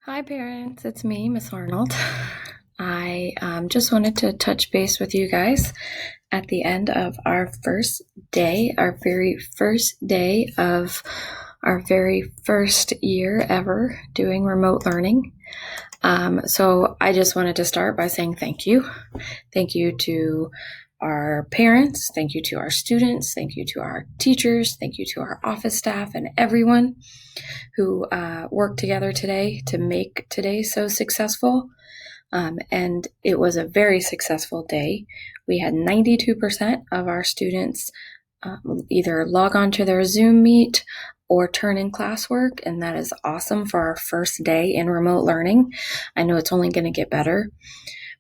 Hi parents, it's me, Miss Arnold. I just wanted to touch base with you guys at the end of our first day, our very first day of our very first year ever doing remote learning. So I just wanted to start by saying thank you. Thank you to our parents, thank you to our students, thank you to our teachers, thank you to our office staff and everyone who worked together today to make today so successful. And it was a very successful day. We had 92% of our students either log on to their Zoom meet or turn in classwork, and that is awesome for our first day in remote learning. I know it's only going to get better.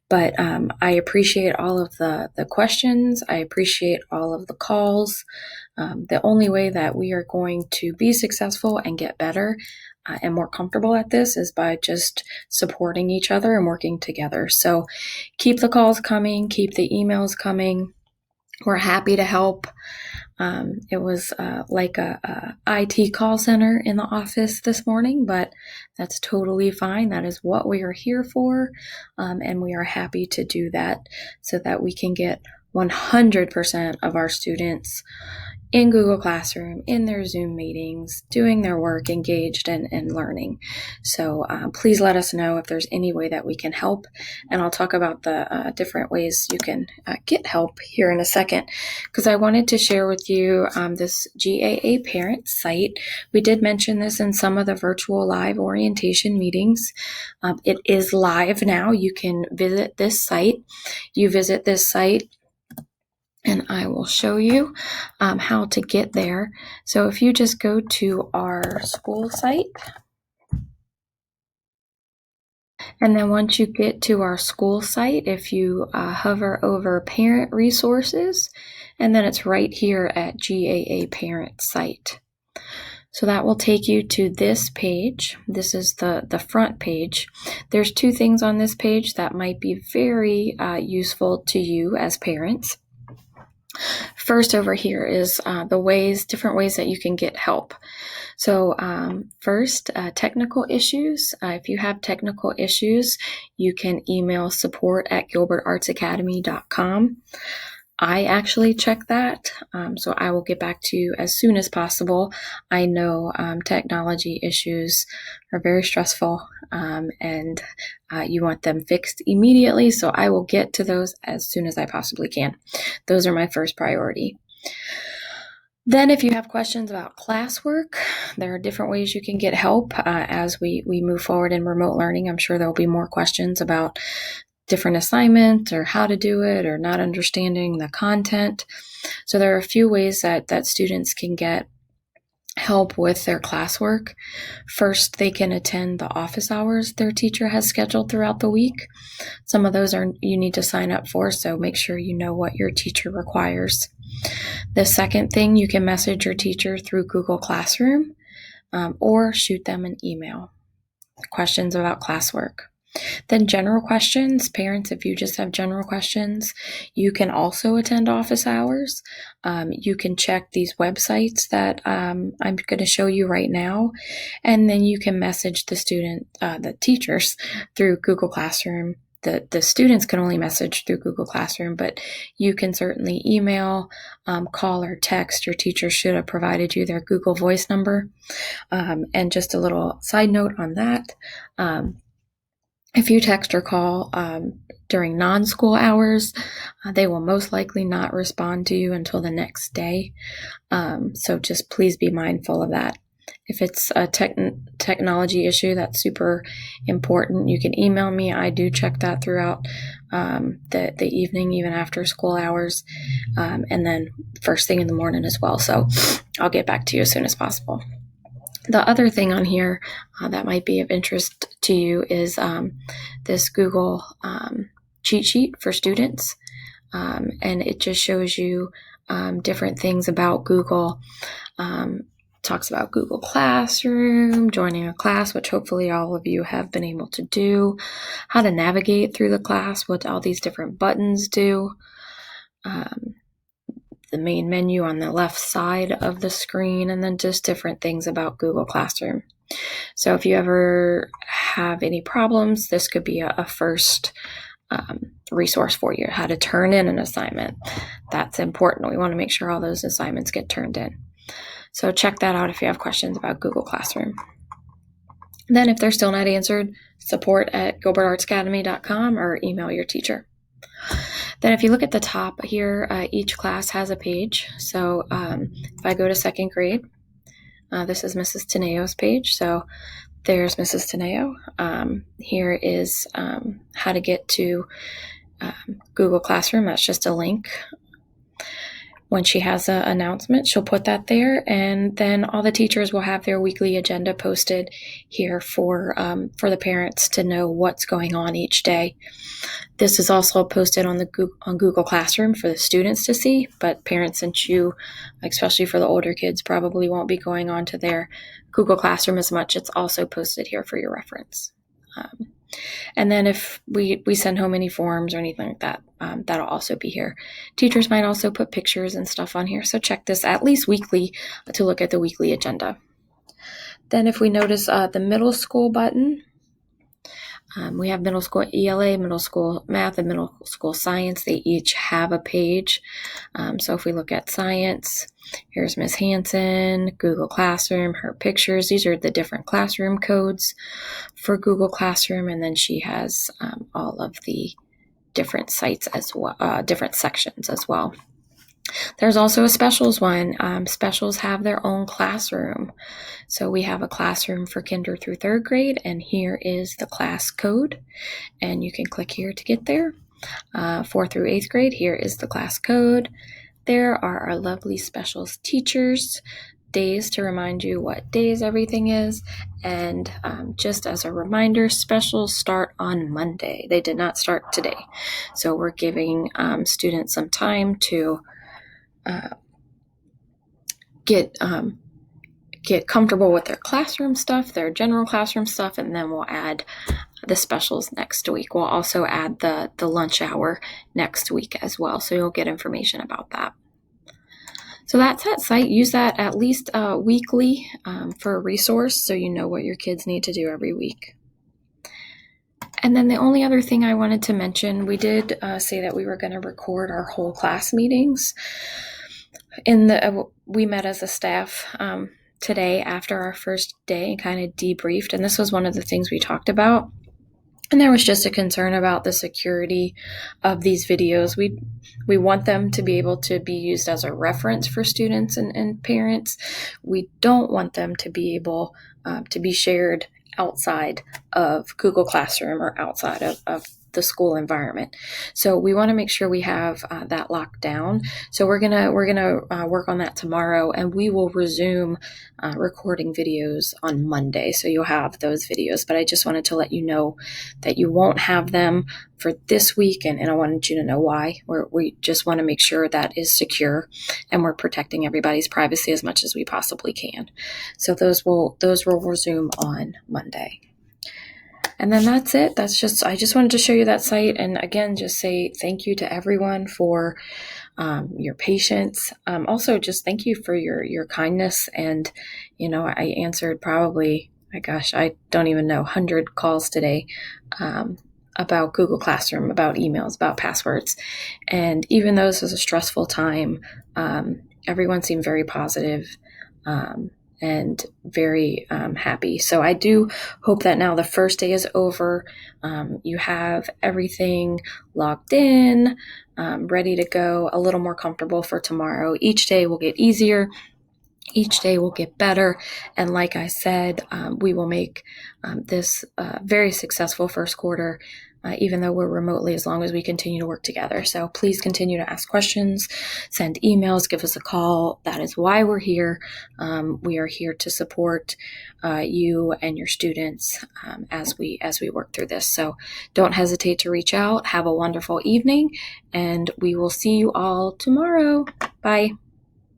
But I appreciate all of the questions. I appreciate all of the calls. The only way that we are going to be successful and get better and more comfortable at this is by just supporting each other and working together. So keep the calls coming, keep the emails coming. We're happy to help. It was like a IT call center in the office this morning, but that's totally fine. That is what we are here for, and we are happy to do that so that we can get 100% of our students in Google Classroom, in their Zoom meetings, doing their work, engaged and learning. So please let us know if there's any way that we can help. And I'll talk about the different ways you can get help here in a second, because I wanted to share with you this GAA parent site. We did mention this in some of the virtual live orientation meetings. It is live now. You can visit this site. You visit this site, and I will show you how to get there. So if you just go to our school site, and then once you get to our school site, if you hover over parent resources, and then it's right here at GAA parent site. So that will take you to this page. This is the front page. There's two things on this page that might be very useful to you as parents. First over here is different ways that you can get help. So first, technical issues. If you have technical issues, you can email support@gilbertartsacademy.com. I actually check that, so I will get back to you as soon as possible. I know technology issues are very stressful, and you want them fixed immediately, so I will get to those as soon as I possibly can. Those are my first priority. Then if you have questions about classwork, there are different ways you can get help as we move forward in remote learning. I'm sure there will be more questions about different assignments or how to do it or not understanding the content. So there are a few ways that students can get help with their classwork. First, they can attend the office hours their teacher has scheduled throughout the week. Some of those you need to sign up for, so make sure you know what your teacher requires. The second thing, you can message your teacher through Google Classroom or shoot them an email. Questions about classwork. Then general questions. Parents, if you just have general questions, you can also attend office hours. You can check these websites that I'm going to show you right now, and then you can message the teachers through Google Classroom. The students can only message through Google Classroom, but you can certainly email, call, or text. Your teacher should have provided you their Google Voice number. And just a little side note on that. If you text or call during non-school hours, they will most likely not respond to you until the next day. So just please be mindful of that. If it's a technology issue that's super important, you can email me. I do check that throughout the evening, even after school hours, and then first thing in the morning as well. So I'll get back to you as soon as possible. The other thing on here that might be of interest to you is this Google cheat sheet for students, and it just shows you different things about Google. Talks about Google Classroom, joining a class, which hopefully all of you have been able to do, how to navigate through the class, what all these different buttons do, the main menu on the left side of the screen, and then just different things about Google Classroom. So if you ever have any problems, this could be a first resource for you, how to turn in an assignment. That's important. We want to make sure all those assignments get turned in. So check that out if you have questions about Google Classroom. Then if they're still not answered, support@gilbertartsacademy.com or email your teacher. Then if you look at the top here, each class has a page. So if I go to second grade, this is Mrs. Teneo's page. So there's Mrs. Teneo. Here is how to get to Google Classroom. That's just a link. When she has an announcement, she'll put that there, and then all the teachers will have their weekly agenda posted here for the parents to know what's going on each day. This is also posted on Google Classroom for the students to see, but parents, since you, especially for the older kids, probably won't be going on to their Google Classroom as much, it's also posted here for your reference. And then if we send home any forms or anything like that, that'll also be here. Teachers might also put pictures and stuff on here, so check this at least weekly to look at the weekly agenda. Then if we notice the middle school button, we have middle school ELA, middle school math, and middle school science. They each have a page. So if we look at science, here's Ms. Hansen, Google Classroom, her pictures. These are the different classroom codes for Google Classroom. And then she has all of the different sites as well, different sections as well. There's also a specials one. Specials have their own classroom. So we have a classroom for kinder through third grade, and here is the class code. And you can click here to get there. 4th through 8th grade, here is the class code. There are our lovely specials teachers, days to remind you what days everything is. And just as a reminder, specials start on Monday. They did not start today. So we're giving students some time to get comfortable with their classroom stuff, their general classroom stuff, and then we'll add the specials next week. We'll also add the lunch hour next week as well, so you'll get information about that. So that's that site. Use that at least weekly for a resource so you know what your kids need to do every week. And then the only other thing I wanted to mention, we did say that we were going to record our whole class meetings. We met as a staff today after our first day and kind of debriefed, and this was one of the things we talked about. And there was just a concern about the security of these videos. We want them to be able to be used as a reference for students and parents. We don't want them to be able to be shared outside of Google Classroom or outside of the school environment. So we want to make sure we have that locked down. So we're gonna work on that tomorrow, and we will resume recording videos on Monday. So you'll have those videos. But I just wanted to let you know that you won't have them for this week, and I wanted you to know why. We just want to make sure that is secure, and we're protecting everybody's privacy as much as we possibly can. So those will resume on Monday. And then that's it. I just wanted to show you that site. And again, just say thank you to everyone for your patience. Also, just thank you for your kindness. And, I answered probably, I don't even know, 100 calls today about Google Classroom, about emails, about passwords. And even though this was a stressful time, everyone seemed very positive. And very happy. So I do hope that now the first day is over. You have everything logged in, ready to go, a little more comfortable for tomorrow. Each day will get easier. Each day will get better. And like I said, we will make this very successful first quarter, even though we're remotely, as long as we continue to work together. So please continue to ask questions, send emails, give us a call. That is why we're here. We are here to support you and your students as we work through this. So don't hesitate to reach out. Have a wonderful evening, and we will see you all tomorrow. Bye.